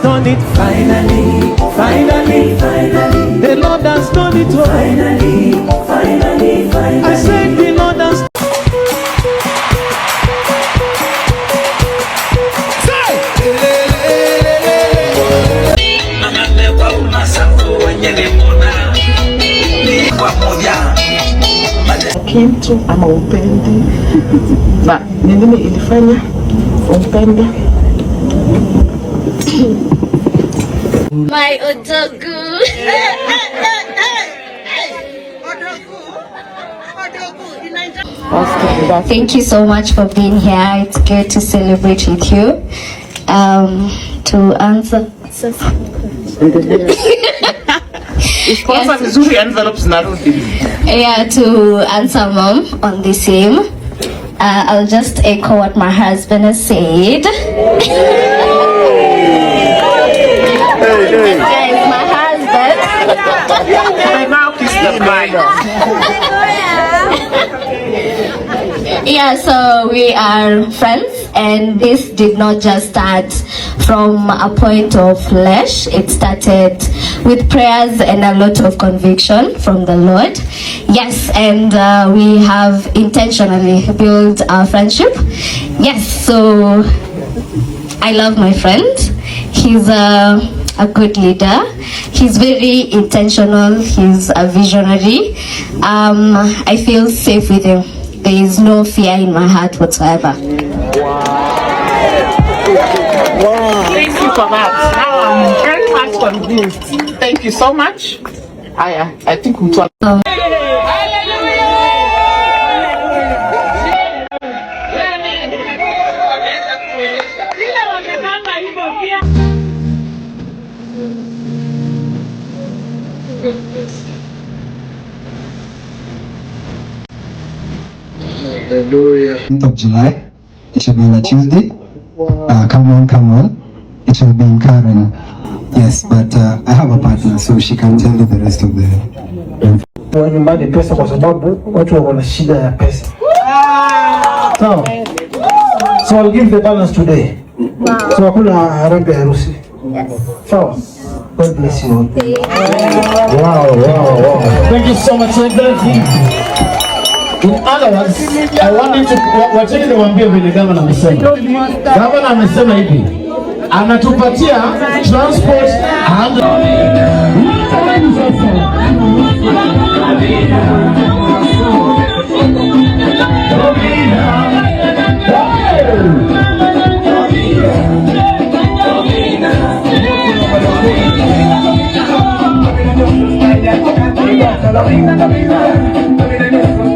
Done it finally, finally, finally. The Lord has done it finally, finally, finally. I said the Lord has. Kitu ama upendi na nini ilifanya umpende? My otaku. Thank you so much for being here. It's good to celebrate with you. To answer. Yeah, to answer mom on the same. I'll just echo what my husband has said. This guy is my husband. My mouth is the Yeah, so we are friends, and this did not just start from a point of flesh. It started with prayers and a lot of conviction from the Lord. Yes, and we have intentionally built our friendship. Yes, so I love my friend. He's a good leader. He's very intentional. He's a visionary. I feel safe with him. There is no fear in my heart whatsoever. Wow. Thank you for that. Now I'm very much convinced. Thank you so much. I think we talk. Hallelujah. 10th of July. It should be on a Tuesday. Come on, come on. It will be in Karen. Yes, but I have a partner, so she can tell you the rest of the. Nyumbani pesa kwa sababu watu wana shida ya pesa. So I'll give the balance today. So hakuna harambee ya harusi. Sawa. God bless you. Wow. Thank you so much. In other words, I want you to wacheni niwaambie vile gavana amesema. Gavana amesema hivi, anatupatia transport and